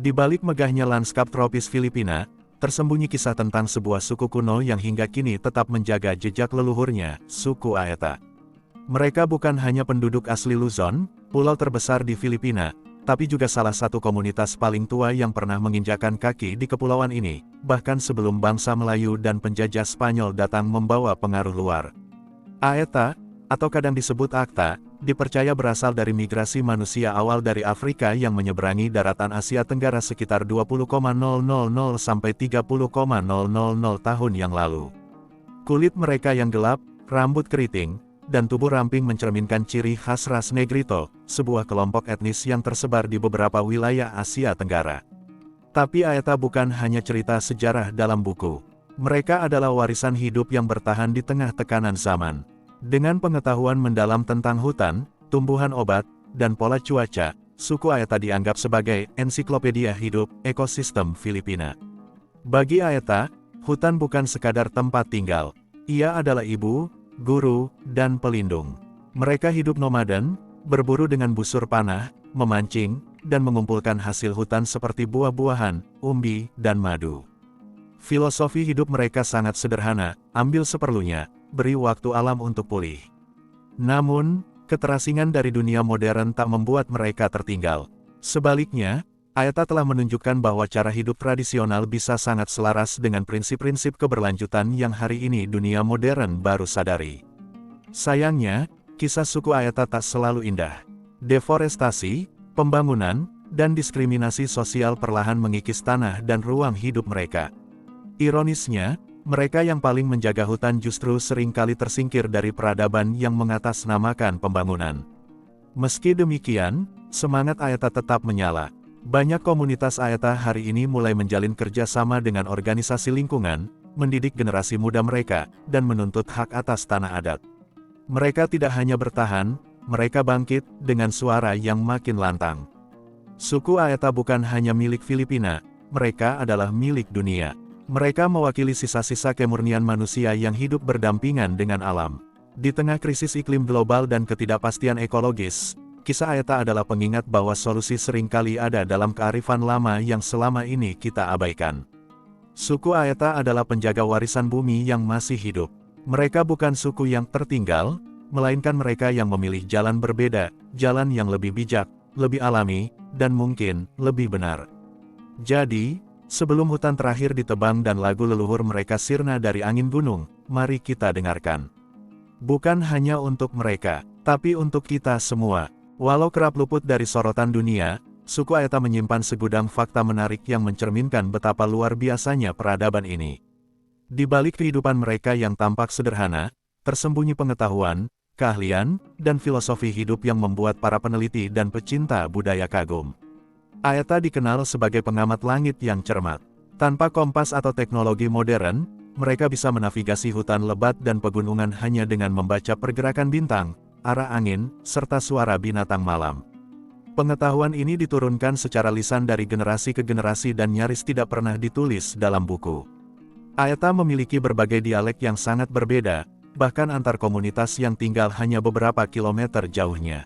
Di balik megahnya lanskap tropis Filipina, tersembunyi kisah tentang sebuah suku kuno yang hingga kini tetap menjaga jejak leluhurnya, suku Aeta. Mereka bukan hanya penduduk asli Luzon, pulau terbesar di Filipina, tapi juga salah satu komunitas paling tua yang pernah menginjakan kaki di kepulauan ini, bahkan sebelum bangsa Melayu dan penjajah Spanyol datang membawa pengaruh luar. Aeta, atau kadang disebut Akta, dipercaya berasal dari migrasi manusia awal dari Afrika yang menyeberangi daratan Asia Tenggara sekitar 20,000 sampai 30,000 tahun yang lalu. Kulit mereka yang gelap, rambut keriting, dan tubuh ramping mencerminkan ciri khas ras Negrito, sebuah kelompok etnis yang tersebar di beberapa wilayah Asia Tenggara. Tapi Aeta bukan hanya cerita sejarah dalam buku. Mereka adalah warisan hidup yang bertahan di tengah tekanan zaman. Dengan pengetahuan mendalam tentang hutan, tumbuhan obat, dan pola cuaca, suku Aeta dianggap sebagai ensiklopedia hidup ekosistem Filipina. Bagi Aeta, hutan bukan sekadar tempat tinggal. Ia adalah ibu, guru, dan pelindung. Mereka hidup nomaden, berburu dengan busur panah, memancing, dan mengumpulkan hasil hutan seperti buah-buahan, umbi, dan madu. Filosofi hidup mereka sangat sederhana, ambil seperlunya, beri waktu alam untuk pulih. Namun, keterasingan dari dunia modern tak membuat mereka tertinggal. Sebaliknya, Aeta telah menunjukkan bahwa cara hidup tradisional bisa sangat selaras dengan prinsip-prinsip keberlanjutan yang hari ini dunia modern baru sadari. Sayangnya, kisah suku Aeta tak selalu indah. Deforestasi, pembangunan, dan diskriminasi sosial perlahan mengikis tanah dan ruang hidup mereka. Ironisnya, mereka yang paling menjaga hutan justru seringkali tersingkir dari peradaban yang mengatasnamakan pembangunan. Meski demikian, semangat Aeta tetap menyala. Banyak komunitas Aeta hari ini mulai menjalin kerjasama dengan organisasi lingkungan, mendidik generasi muda mereka, dan menuntut hak atas tanah adat. Mereka tidak hanya bertahan, mereka bangkit dengan suara yang makin lantang. Suku Aeta bukan hanya milik Filipina, mereka adalah milik dunia. Mereka mewakili sisa-sisa kemurnian manusia yang hidup berdampingan dengan alam. Di tengah krisis iklim global dan ketidakpastian ekologis, kisah Aeta adalah pengingat bahwa solusi seringkali ada dalam kearifan lama yang selama ini kita abaikan. Suku Aeta adalah penjaga warisan bumi yang masih hidup. Mereka bukan suku yang tertinggal, melainkan mereka yang memilih jalan berbeda, jalan yang lebih bijak, lebih alami, dan mungkin lebih benar. Jadi, sebelum hutan terakhir ditebang dan lagu leluhur mereka sirna dari angin gunung, mari kita dengarkan. Bukan hanya untuk mereka, tapi untuk kita semua. Walau kerap luput dari sorotan dunia, suku Aeta menyimpan segudang fakta menarik yang mencerminkan betapa luar biasanya peradaban ini. Di balik kehidupan mereka yang tampak sederhana, tersembunyi pengetahuan, keahlian, dan filosofi hidup yang membuat para peneliti dan pecinta budaya kagum. Aeta dikenal sebagai pengamat langit yang cermat. Tanpa kompas atau teknologi modern, mereka bisa menavigasi hutan lebat dan pegunungan hanya dengan membaca pergerakan bintang, arah angin, serta suara binatang malam. Pengetahuan ini diturunkan secara lisan dari generasi ke generasi dan nyaris tidak pernah ditulis dalam buku. Aeta memiliki berbagai dialek yang sangat berbeda, bahkan antar komunitas yang tinggal hanya beberapa kilometer jauhnya.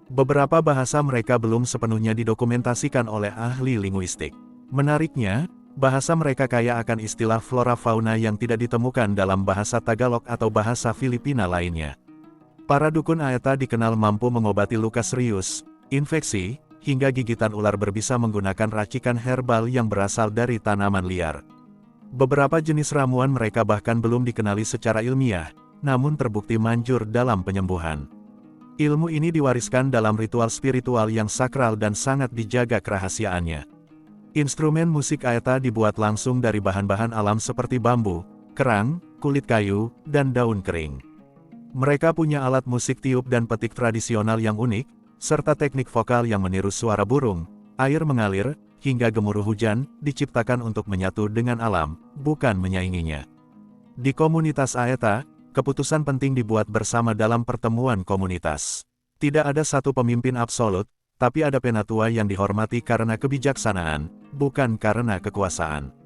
Beberapa bahasa mereka belum sepenuhnya didokumentasikan oleh ahli linguistik. Menariknya, bahasa mereka kaya akan istilah flora-fauna yang tidak ditemukan dalam bahasa Tagalog atau bahasa Filipina lainnya. Para dukun Aeta dikenal mampu mengobati luka serius, infeksi, hingga gigitan ular berbisa menggunakan racikan herbal yang berasal dari tanaman liar. Beberapa jenis ramuan mereka bahkan belum dikenali secara ilmiah, namun terbukti manjur dalam penyembuhan. Ilmu ini diwariskan dalam ritual spiritual yang sakral dan sangat dijaga kerahasiaannya. Instrumen musik Aeta dibuat langsung dari bahan-bahan alam seperti bambu, kerang, kulit kayu, dan daun kering. Mereka punya alat musik tiup dan petik tradisional yang unik, serta teknik vokal yang meniru suara burung, air mengalir, hingga gemuruh hujan, diciptakan untuk menyatu dengan alam, bukan menyainginya. Di komunitas Aeta, keputusan penting dibuat bersama dalam pertemuan komunitas. Tidak ada satu pemimpin absolut, tapi ada penatua yang dihormati karena kebijaksanaan, bukan karena kekuasaan.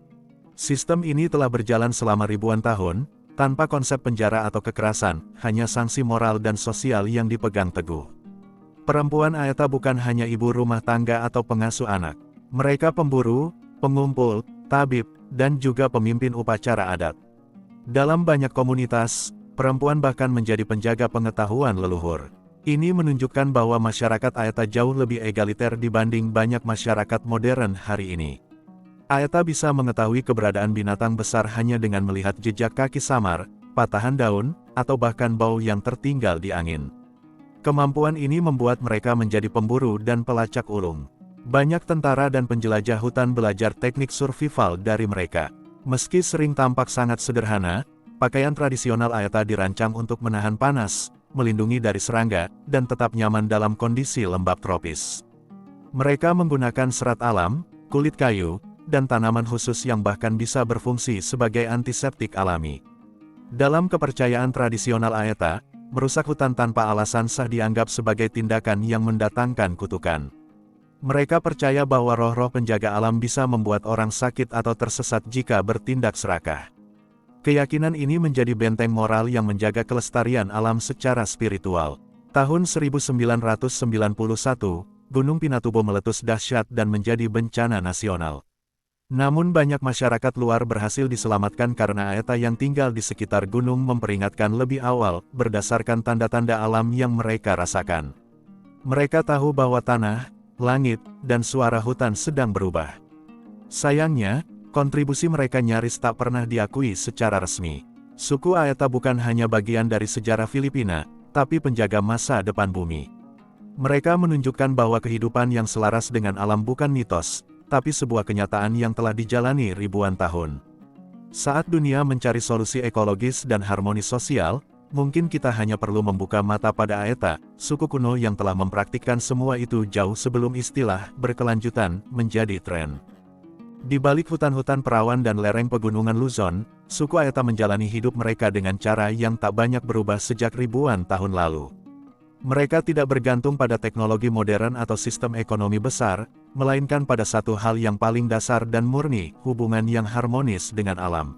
Sistem ini telah berjalan selama ribuan tahun, tanpa konsep penjara atau kekerasan, hanya sanksi moral dan sosial yang dipegang teguh. Perempuan Aeta bukan hanya ibu rumah tangga atau pengasuh anak. Mereka pemburu, pengumpul, tabib, dan juga pemimpin upacara adat. Dalam banyak komunitas, perempuan bahkan menjadi penjaga pengetahuan leluhur. Ini menunjukkan bahwa masyarakat Ayata jauh lebih egaliter dibanding banyak masyarakat modern hari ini. Ayata bisa mengetahui keberadaan binatang besar hanya dengan melihat jejak kaki samar, patahan daun, atau bahkan bau yang tertinggal di angin. Kemampuan ini membuat mereka menjadi pemburu dan pelacak ulung. Banyak tentara dan penjelajah hutan belajar teknik survival dari mereka. Meski sering tampak sangat sederhana, pakaian tradisional Ayata dirancang untuk menahan panas, melindungi dari serangga, dan tetap nyaman dalam kondisi lembab tropis. Mereka menggunakan serat alam, kulit kayu, dan tanaman khusus yang bahkan bisa berfungsi sebagai antiseptik alami. Dalam kepercayaan tradisional Ayata, merusak hutan tanpa alasan sah dianggap sebagai tindakan yang mendatangkan kutukan. Mereka percaya bahwa roh-roh penjaga alam bisa membuat orang sakit atau tersesat jika bertindak serakah. Keyakinan ini menjadi benteng moral yang menjaga kelestarian alam secara spiritual. Tahun 1991, Gunung Pinatubo meletus dahsyat dan menjadi bencana nasional. Namun banyak masyarakat luar berhasil diselamatkan karena Ayata yang tinggal di sekitar gunung memperingatkan lebih awal berdasarkan tanda-tanda alam yang mereka rasakan. Mereka tahu bahwa tanah, langit, dan suara hutan sedang berubah. Sayangnya, kontribusi mereka nyaris tak pernah diakui secara resmi. Suku Ayata bukan hanya bagian dari sejarah Filipina, tapi penjaga masa depan bumi. Mereka menunjukkan bahwa kehidupan yang selaras dengan alam bukan mitos, tapi sebuah kenyataan yang telah dijalani ribuan tahun. Saat dunia mencari solusi ekologis dan harmoni sosial, mungkin kita hanya perlu membuka mata pada Ayata, suku kuno yang telah mempraktikkan semua itu jauh sebelum istilah berkelanjutan menjadi tren. Di balik hutan-hutan perawan dan lereng pegunungan Luzon, suku Ayata menjalani hidup mereka dengan cara yang tak banyak berubah sejak ribuan tahun lalu. Mereka tidak bergantung pada teknologi modern atau sistem ekonomi besar, melainkan pada satu hal yang paling dasar dan murni, hubungan yang harmonis dengan alam.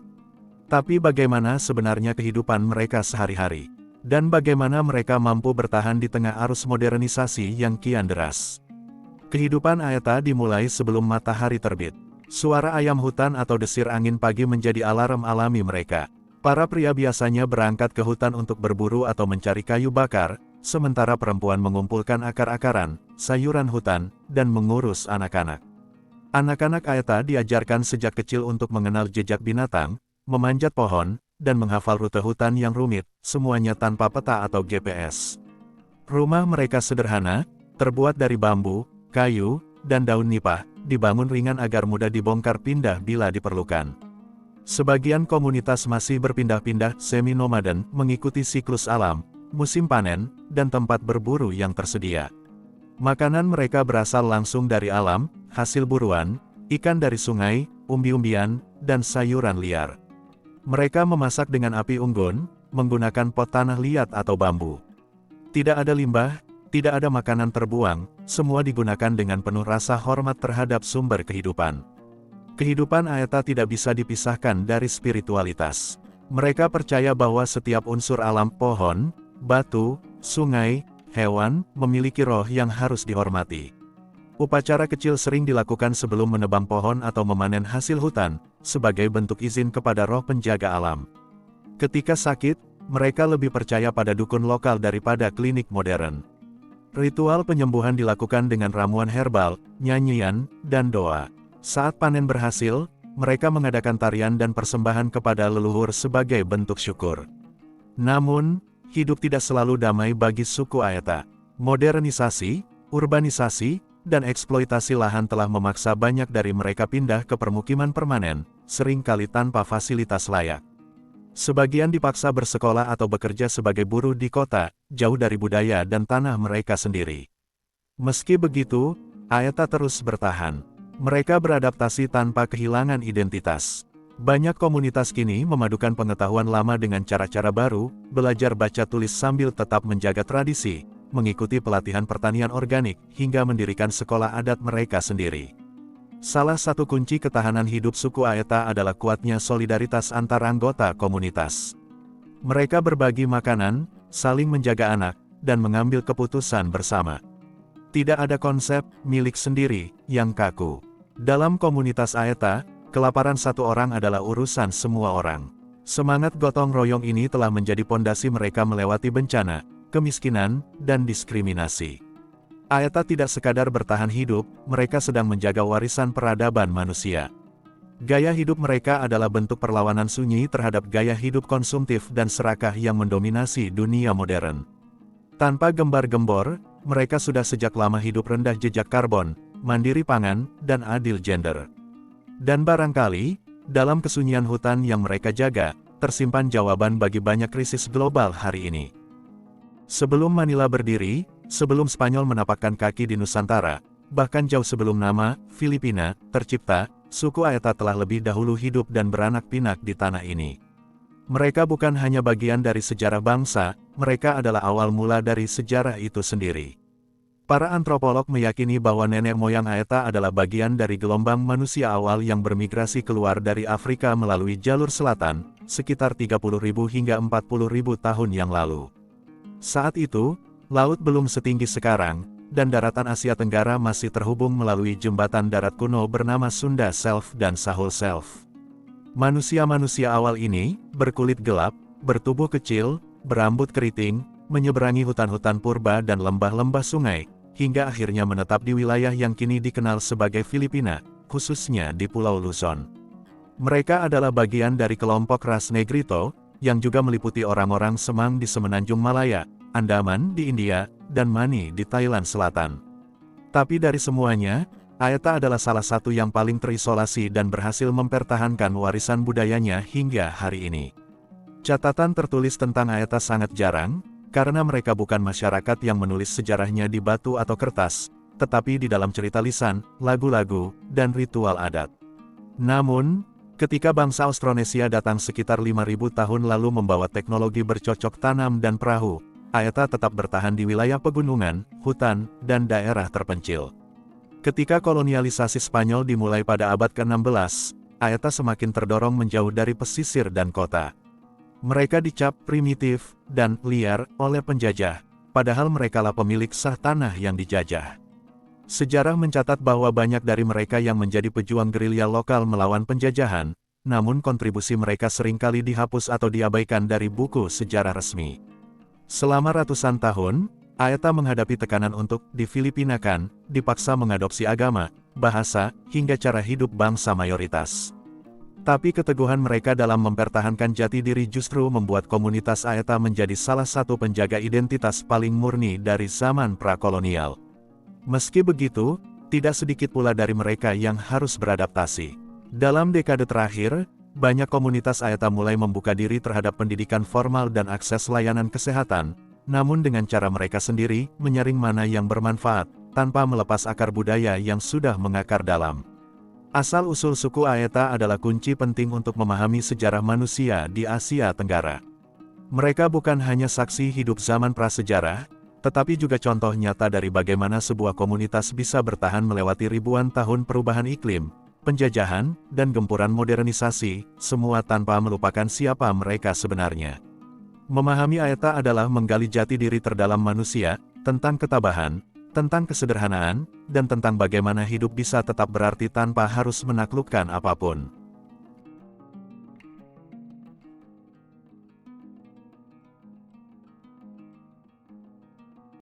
Tapi bagaimana sebenarnya kehidupan mereka sehari-hari? Dan bagaimana mereka mampu bertahan di tengah arus modernisasi yang kian deras? Kehidupan Ayata dimulai sebelum matahari terbit. Suara ayam hutan atau desir angin pagi menjadi alarm alami mereka. Para pria biasanya berangkat ke hutan untuk berburu atau mencari kayu bakar, sementara perempuan mengumpulkan akar-akaran, sayuran hutan, dan mengurus anak-anak. Anak-anak Ayata diajarkan sejak kecil untuk mengenal jejak binatang, memanjat pohon, dan menghafal rute hutan yang rumit, semuanya tanpa peta atau GPS. Rumah mereka sederhana, terbuat dari bambu, kayu, dan daun nipah, dibangun ringan agar mudah dibongkar pindah bila diperlukan. Sebagian komunitas masih berpindah-pindah semi-nomaden mengikuti siklus alam, musim panen, dan tempat berburu yang tersedia. Makanan mereka berasal langsung dari alam, hasil buruan, ikan dari sungai, umbi-umbian, dan sayuran liar. Mereka memasak dengan api unggun, menggunakan pot tanah liat atau bambu. Tidak ada limbah, tidak ada makanan terbuang, semua digunakan dengan penuh rasa hormat terhadap sumber kehidupan. Kehidupan Ayata tidak bisa dipisahkan dari spiritualitas. Mereka percaya bahwa setiap unsur alam, pohon, batu, sungai, hewan, memiliki roh yang harus dihormati. Upacara kecil sering dilakukan sebelum menebang pohon atau memanen hasil hutan, sebagai bentuk izin kepada roh penjaga alam. Ketika sakit, mereka lebih percaya pada dukun lokal daripada klinik modern. Ritual penyembuhan dilakukan dengan ramuan herbal, nyanyian, dan doa. Saat panen berhasil, mereka mengadakan tarian dan persembahan kepada leluhur sebagai bentuk syukur. Namun, hidup tidak selalu damai bagi suku Ayata. Modernisasi, urbanisasi, dan eksploitasi lahan telah memaksa banyak dari mereka pindah ke permukiman permanen, seringkali tanpa fasilitas layak. Sebagian dipaksa bersekolah atau bekerja sebagai buruh di kota, jauh dari budaya dan tanah mereka sendiri. Meski begitu, Ayata terus bertahan. Mereka beradaptasi tanpa kehilangan identitas. Banyak komunitas kini memadukan pengetahuan lama dengan cara-cara baru, belajar baca tulis sambil tetap menjaga tradisi, mengikuti pelatihan pertanian organik, hingga mendirikan sekolah adat mereka sendiri. Salah satu kunci ketahanan hidup suku Ayata adalah kuatnya solidaritas antar anggota komunitas. Mereka berbagi makanan, saling menjaga anak, dan mengambil keputusan bersama. Tidak ada konsep milik sendiri yang kaku. Dalam komunitas Aeta, kelaparan satu orang adalah urusan semua orang. Semangat gotong royong ini telah menjadi pondasi mereka melewati bencana, kemiskinan, dan diskriminasi. Aeta tidak sekadar bertahan hidup, mereka sedang menjaga warisan peradaban manusia. Gaya hidup mereka adalah bentuk perlawanan sunyi terhadap gaya hidup konsumtif dan serakah yang mendominasi dunia modern. Tanpa gembar-gembor, mereka sudah sejak lama hidup rendah jejak karbon, mandiri pangan, dan adil gender. Dan barangkali, dalam kesunyian hutan yang mereka jaga, tersimpan jawaban bagi banyak krisis global hari ini. Sebelum Manila berdiri, sebelum Spanyol menapakkan kaki di Nusantara, bahkan jauh sebelum nama Filipina tercipta, suku Aeta telah lebih dahulu hidup dan beranak pinak di tanah ini. Mereka bukan hanya bagian dari sejarah bangsa, mereka adalah awal mula dari sejarah itu sendiri. Para antropolog meyakini bahwa nenek moyang Aeta adalah bagian dari gelombang manusia awal yang bermigrasi keluar dari Afrika melalui jalur selatan, sekitar 30.000 hingga 40.000 tahun yang lalu. Saat itu, laut belum setinggi sekarang, dan daratan Asia Tenggara masih terhubung melalui jembatan darat kuno bernama Sunda Self dan Sahul Self. Manusia-manusia awal ini, berkulit gelap, bertubuh kecil, berambut keriting, menyeberangi hutan-hutan purba dan lembah-lembah sungai, hingga akhirnya menetap di wilayah yang kini dikenal sebagai Filipina, khususnya di Pulau Luzon. Mereka adalah bagian dari kelompok ras Negrito, yang juga meliputi orang-orang Semang di Semenanjung Malaya, Andaman di India, dan Mani di Thailand Selatan. Tapi dari semuanya, Aeta adalah salah satu yang paling terisolasi dan berhasil mempertahankan warisan budayanya hingga hari ini. Catatan tertulis tentang Aeta sangat jarang, karena mereka bukan masyarakat yang menulis sejarahnya di batu atau kertas, tetapi di dalam cerita lisan, lagu-lagu, dan ritual adat. Namun, ketika bangsa Austronesia datang sekitar 5.000 tahun lalu membawa teknologi bercocok tanam dan perahu, Aeta tetap bertahan di wilayah pegunungan, hutan, dan daerah terpencil. Ketika kolonialisasi Spanyol dimulai pada abad ke-16, Aeta semakin terdorong menjauh dari pesisir dan kota. Mereka dicap primitif dan liar oleh penjajah, padahal merekalah pemilik sah tanah yang dijajah. Sejarah mencatat bahwa banyak dari mereka yang menjadi pejuang gerilya lokal melawan penjajahan, namun kontribusi mereka seringkali dihapus atau diabaikan dari buku sejarah resmi. Selama ratusan tahun, Aeta menghadapi tekanan untuk difilipinakan, dipaksa mengadopsi agama, bahasa, hingga cara hidup bangsa mayoritas. Tapi keteguhan mereka dalam mempertahankan jati diri justru membuat komunitas Aeta menjadi salah satu penjaga identitas paling murni dari zaman prakolonial. Meski begitu, tidak sedikit pula dari mereka yang harus beradaptasi. Dalam dekade terakhir, banyak komunitas Aeta mulai membuka diri terhadap pendidikan formal dan akses layanan kesehatan, namun dengan cara mereka sendiri, menyaring mana yang bermanfaat, tanpa melepas akar budaya yang sudah mengakar dalam. Asal-usul suku Aeta adalah kunci penting untuk memahami sejarah manusia di Asia Tenggara. Mereka bukan hanya saksi hidup zaman prasejarah, tetapi juga contoh nyata dari bagaimana sebuah komunitas bisa bertahan melewati ribuan tahun perubahan iklim, penjajahan, dan gempuran modernisasi, semua tanpa melupakan siapa mereka sebenarnya. Memahami Aeta adalah menggali jati diri terdalam manusia, tentang ketabahan, tentang kesederhanaan, dan tentang bagaimana hidup bisa tetap berarti tanpa harus menaklukkan apapun.